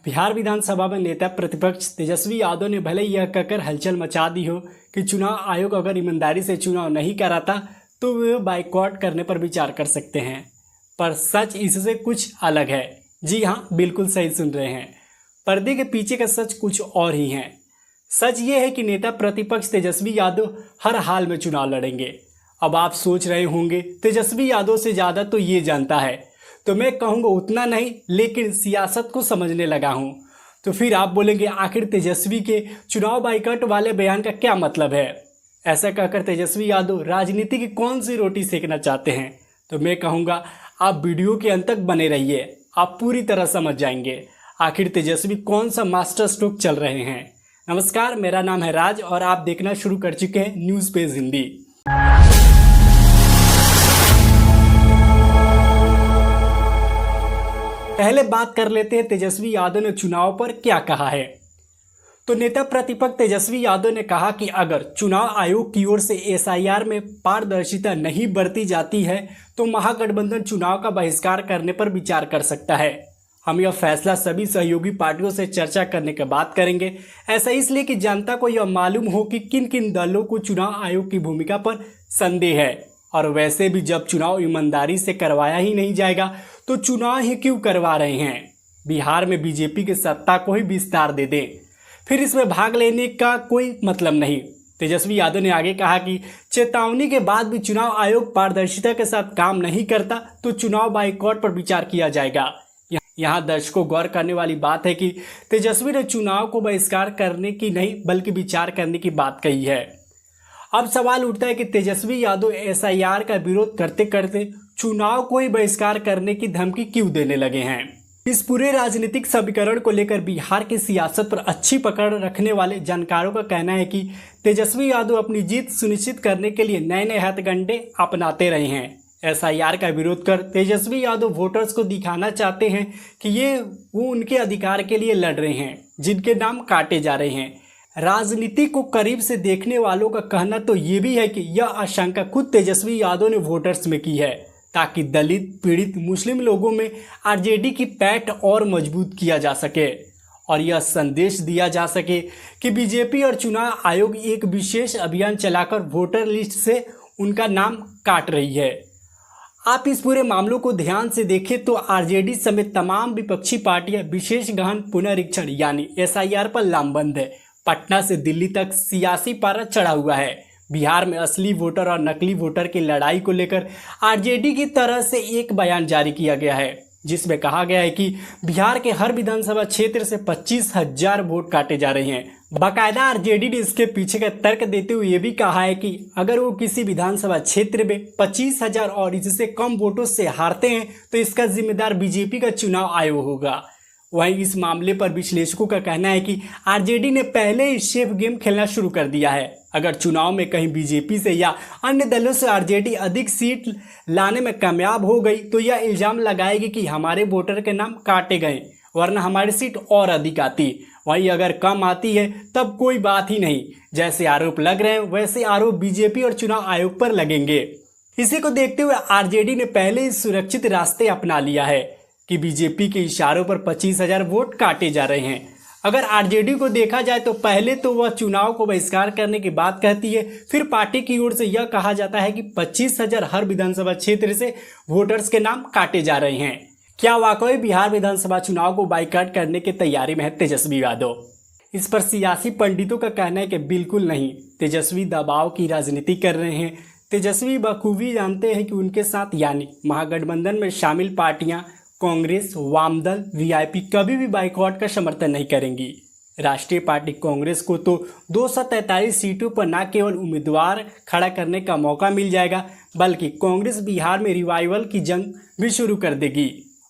बिहार विधानसभा में नेता प्रतिपक्ष तेजस्वी यादव ने भले यह कहकर हलचल मचा दी हो कि चुनाव आयोग अगर ईमानदारी से चुनाव नहीं कराता तो वे बाइकआउट करने पर विचार कर सकते हैं, पर सच इससे कुछ अलग है। जी हाँ, बिल्कुल सही सुन रहे हैं। पर्दे के पीछे का सच कुछ और ही है। सच ये है कि नेता प्रतिपक्ष तेजस्वी यादव हर हाल में चुनाव लड़ेंगे। अब आप सोच रहे होंगे तेजस्वी यादव से ज़्यादा तो ये जानता है, तो मैं कहूँगा उतना नहीं, लेकिन सियासत को समझने लगा हूँ। तो फिर आप बोलेंगे आखिर तेजस्वी के चुनाव बाइकआउट वाले बयान का क्या मतलब है। ऐसा कहकर तेजस्वी यादव राजनीति की कौन सी रोटी सेकना चाहते हैं, तो मैं कहूँगा आप वीडियो के अंत तक बने रहिए, आप पूरी तरह समझ जाएंगे आखिर तेजस्वी कौन सा मास्टर स्ट्रोक चल रहे हैं। नमस्कार, मेरा नाम है राज और आप देखना शुरू कर चुके हैं न्यूज़ पेज हिंदी। पहले बात कर लेते हैं तेजस्वी यादव ने चुनाव पर क्या कहा है। तो नेता प्रतिपक्ष तेजस्वी यादव ने कहा कि अगर चुनाव आयोग की ओर से एसआईआर में पारदर्शिता नहीं बरती जाती है तो महागठबंधन चुनाव का बहिष्कार करने पर विचार कर सकता है। हम यह फैसला सभी सहयोगी पार्टियों से चर्चा करने के बाद करेंगे। ऐसा इसलिए कि जनता को यह मालूम हो कि किन किन दलों को चुनाव आयोग की भूमिका पर संदेह है, और वैसे भी जब चुनाव ईमानदारी से करवाया ही नहीं जाएगा तो चुनाव ही क्यों करवा रहे हैं। बिहार में बीजेपी की सत्ता को ही विस्तार दे दें, फिर इसमें भाग लेने का कोई मतलब नहीं। तेजस्वी यादव ने आगे कहा कि चेतावनी के बाद भी चुनाव आयोग पारदर्शिता के साथ काम नहीं करता तो चुनाव बाइकआउट पर विचार किया जाएगा। यहाँ दर्शकों गौर करने वाली बात है कि तेजस्वी ने चुनाव को बहिष्कार करने की नहीं बल्कि विचार करने की बात कही है। अब सवाल उठता है कि तेजस्वी यादव एसआईआर का विरोध करते करते चुनाव को ही बहिष्कार करने की धमकी क्यों देने लगे हैं। इस पूरे राजनीतिक समीकरण को लेकर बिहार की सियासत पर अच्छी पकड़ रखने वाले जानकारों का कहना है कि तेजस्वी यादव अपनी जीत सुनिश्चित करने के लिए नए नए हथकंडे अपनाते रहे हैं। एसआईआर का विरोध कर तेजस्वी यादव वोटर्स को दिखाना चाहते हैं कि वो उनके अधिकार के लिए लड़ रहे हैं जिनके नाम काटे जा रहे हैं। राजनीति को करीब से देखने वालों का कहना तो ये भी है कि यह आशंका खुद तेजस्वी यादव ने वोटर्स में की है ताकि दलित पीड़ित मुस्लिम लोगों में आरजेडी की पैठ और मजबूत किया जा सके और यह संदेश दिया जा सके कि बीजेपी और चुनाव आयोग एक विशेष अभियान चलाकर वोटर लिस्ट से उनका नाम काट रही है। आप इस पूरे मामलों को ध्यान से देखें तो आरजेडी समेत तमाम विपक्षी पार्टियां विशेष गहन पुनरीक्षण यानी एसआईआर पर लामबंद है। पटना से दिल्ली तक सियासी पारा चढ़ा हुआ है। बिहार में असली वोटर और नकली वोटर की लड़ाई को लेकर आरजेडी की तरफ से एक बयान जारी किया गया है जिसमें कहा गया है कि बिहार के हर विधानसभा क्षेत्र से 25,000 वोट काटे जा रहे हैं। बाकायदा आरजेडी ने इसके पीछे का तर्क देते हुए ये भी कहा है कि अगर वो किसी विधानसभा क्षेत्र में 25,000 और इससे कम वोटों से हारते हैं तो इसका जिम्मेदार बीजेपी का चुनाव आयोग होगा। वहीं इस मामले पर विश्लेषकों का कहना है कि आरजेडी ने पहले ही सेफ गेम खेलना शुरू कर दिया है। अगर चुनाव में कहीं बीजेपी से या अन्य दलों से आरजेडी अधिक सीट लाने में कामयाब हो गई तो यह इल्जाम लगाएगी कि हमारे वोटर के नाम काटे गए वरना हमारी सीट और अधिक आती। वहीं अगर कम आती है तब कोई बात ही नहीं। जैसे आरोप लग रहे हैं वैसे आरोप बीजेपी और चुनाव आयोग पर लगेंगे। इसी को देखते हुए आरजेडी ने पहले ही सुरक्षित रास्ते अपना लिया है कि बीजेपी के इशारों पर 25,000 वोट काटे जा रहे हैं। अगर आरजेडी को देखा जाए तो पहले तो वह चुनाव को बहिष्कार करने की बात कहती है, फिर पार्टी की ओर से यह कहा जाता है कि 25,000 हर विधानसभा क्षेत्र से वोटर्स के नाम काटे जा रहे हैं। क्या वाकई बिहार विधानसभा चुनाव को बाइकआउट करने की तैयारी में है तेजस्वी यादव? इस पर सियासी पंडितों का कहना है कि बिल्कुल नहीं। तेजस्वी दबाव की राजनीति कर रहे हैं। तेजस्वी बखूबी जानते हैं कि उनके साथ यानी महागठबंधन में शामिल पार्टियां कांग्रेस, वामदल, वीआईपी कभी भी बाइकआउट का समर्थन नहीं करेंगी। राष्ट्रीय पार्टी कांग्रेस को तो 243 सीटों पर न केवल उम्मीदवार खड़ा करने का मौका मिल जाएगा बल्कि कांग्रेस बिहार में रिवाइवल की जंग भी शुरू कर देगी।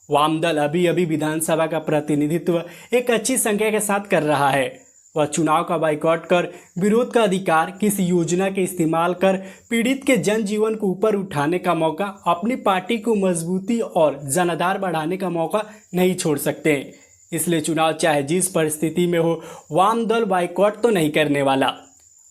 वामदल अभी अभी विधानसभा का प्रतिनिधित्व एक अच्छी संख्या के साथ कर रहा है। वह चुनाव का बाइकआउट कर विरोध का अधिकार किसी योजना के इस्तेमाल कर पीड़ित के जनजीवन को ऊपर उठाने का मौका, अपनी पार्टी को मजबूती और जनाधार बढ़ाने का मौका नहीं छोड़ सकते। इसलिए चुनाव चाहे जिस परिस्थिति में हो वाम दल बाइकआउट तो नहीं करने वाला।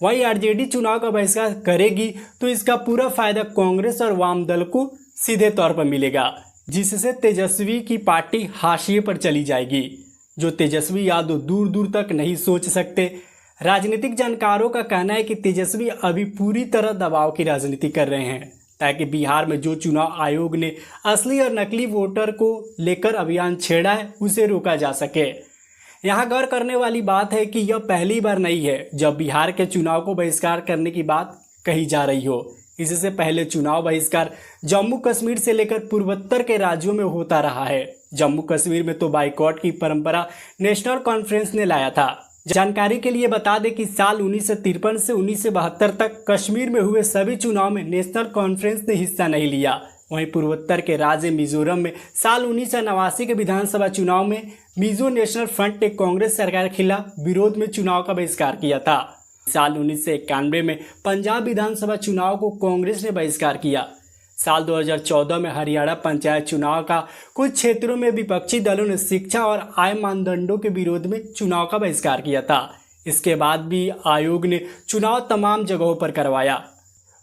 वहीं आरजेडी चुनाव का बहिष्कार करेगी तो इसका पूरा फायदा कांग्रेस और वाम दल को सीधे तौर पर मिलेगा, जिससे तेजस्वी की पार्टी हाशिए पर चली जाएगी। जो तेजस्वी यादव दूर दूर तक नहीं सोच सकते। राजनीतिक जानकारों का कहना है कि तेजस्वी अभी पूरी तरह दबाव की राजनीति कर रहे हैं ताकि बिहार में जो चुनाव आयोग ने असली और नकली वोटर को लेकर अभियान छेड़ा है उसे रोका जा सके। यहाँ गौर करने वाली बात है कि यह पहली बार नहीं है जब बिहार के चुनाव को बहिष्कार करने की बात कही जा रही हो। इससे पहले चुनाव बहिष्कार जम्मू कश्मीर से लेकर पूर्वोत्तर के राज्यों में होता रहा है। जम्मू कश्मीर में तो बाइकॉट की परंपरा नेशनल कॉन्फ्रेंस ने लाया था। जानकारी के लिए बता दें कि साल 1953 से 1972 तक कश्मीर में हुए सभी चुनाव में नेशनल कॉन्फ्रेंस ने हिस्सा नहीं लिया। वहीं पूर्वोत्तर के राज्य मिजोरम में साल 1989 के विधानसभा चुनाव में मिजो नेशनल फ्रंट ने कांग्रेस सरकार के खिलाफ विरोध में चुनाव का बहिष्कार किया था। साल 1991 में पंजाब विधानसभा चुनाव को कांग्रेस ने बहिष्कार किया। साल 2014 में हरियाणा पंचायत चुनाव का कुछ क्षेत्रों में विपक्षी दलों ने शिक्षा और आय मानदंडों के विरोध में चुनाव का बहिष्कार किया था। इसके बाद भी आयोग ने चुनाव तमाम जगहों पर करवाया।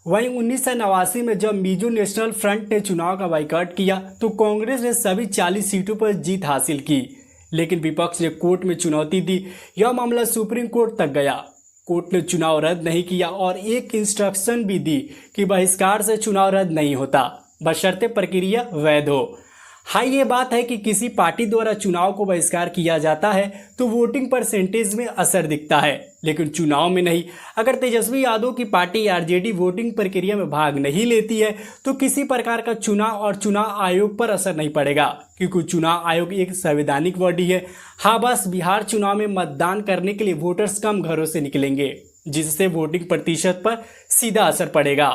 वहीं 1989 में जब मिजो नेशनल फ्रंट ने चुनाव का बाइकॉट किया तो कांग्रेस ने सभी 40 सीटों पर जीत हासिल की, लेकिन विपक्ष ने कोर्ट में चुनौती दी। यह मामला सुप्रीम कोर्ट तक गया। कोर्ट ने चुनाव रद्द नहीं किया और एक इंस्ट्रक्शन भी दी कि बहिष्कार से चुनाव रद्द नहीं होता, बशर्ते प्रक्रिया वैध हो। हाँ, ये बात है कि किसी पार्टी द्वारा चुनाव को बहिष्कार किया जाता है तो वोटिंग परसेंटेज में असर दिखता है, लेकिन चुनाव में नहीं। अगर तेजस्वी यादव की पार्टी आरजेडी वोटिंग प्रक्रिया में भाग नहीं लेती है तो किसी प्रकार का चुनाव और चुनाव आयोग पर असर नहीं पड़ेगा, क्योंकि चुनाव आयोग एक संवैधानिक बॉडी है। हाँ, बस बिहार चुनाव में मतदान करने के लिए वोटर्स कम घरों से निकलेंगे, जिससे वोटिंग प्रतिशत पर सीधा असर पड़ेगा।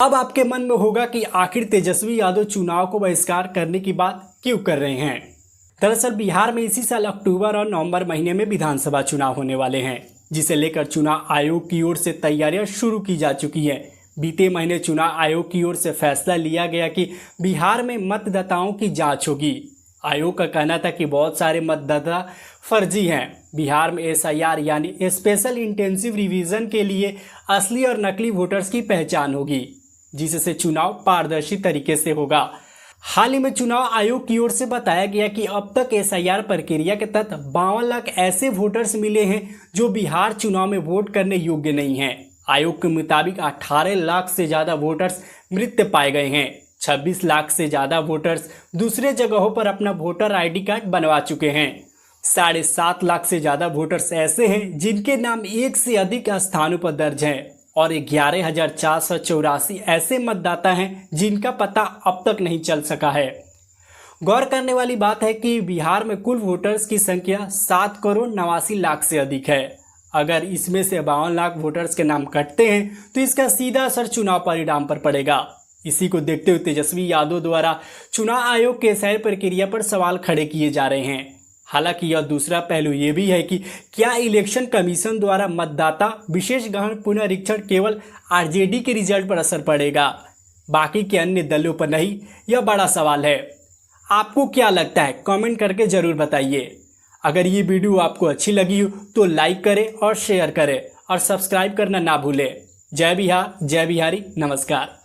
अब आपके मन में होगा कि आखिर तेजस्वी यादव चुनाव को बहिष्कार करने की बात क्यों कर रहे हैं। दरअसल बिहार में इसी साल अक्टूबर और नवंबर महीने में विधानसभा चुनाव होने वाले हैं, जिसे लेकर चुनाव आयोग की ओर से तैयारियां शुरू की जा चुकी हैं। बीते महीने चुनाव आयोग की ओर से फैसला लिया गया कि बिहार में मतदाताओं की जांच होगी। आयोग का कहना था कि बहुत सारे मतदाता फर्जी हैं। बिहार में SIR यानी स्पेशल इंटेंसिव रिवीजन के लिए असली और नकली वोटर्स की पहचान होगी, जिससे चुनाव पारदर्शी तरीके से होगा। हाल ही में चुनाव आयोग की ओर से बताया गया कि अब तक SIR प्रक्रिया के तहत 52 लाख ऐसे वोटर्स मिले हैं जो बिहार चुनाव में वोट करने योग्य नहीं हैं। आयोग के मुताबिक 18 लाख से ज़्यादा वोटर्स मृत पाए गए हैं। 26 लाख से ज़्यादा वोटर्स दूसरे जगहों पर अपना वोटर ID कार्ड बनवा चुके हैं। 7.5 लाख से ज़्यादा वोटर्स ऐसे हैं जिनके नाम एक से अधिक स्थानों पर दर्ज हैं और 11,484 ऐसे मतदाता हैं जिनका पता अब तक नहीं चल सका है। गौर करने वाली बात है कि बिहार में कुल वोटर्स की संख्या 7,89,00,000 से अधिक है। अगर इसमें से 52 लाख वोटर्स के नाम कटते हैं तो इसका सीधा असर चुनाव परिणाम पर पड़ेगा। इसी को देखते हुए तेजस्वी यादव द्वारा चुनाव आयोग के SIR प्रक्रिया पर सवाल खड़े किए जा रहे हैं। हालांकि यह दूसरा पहलू ये भी है कि क्या इलेक्शन कमीशन द्वारा मतदाता विशेष गहन पुनरीक्षण केवल आरजेडी के रिजल्ट पर असर पड़ेगा, बाकी के अन्य दलों पर नहीं? यह बड़ा सवाल है। आपको क्या लगता है, कमेंट करके ज़रूर बताइए। अगर ये वीडियो आपको अच्छी लगी हो तो लाइक करें और शेयर करें और सब्सक्राइब करना ना भूलें। जय बिहार, जय बिहारी, नमस्कार।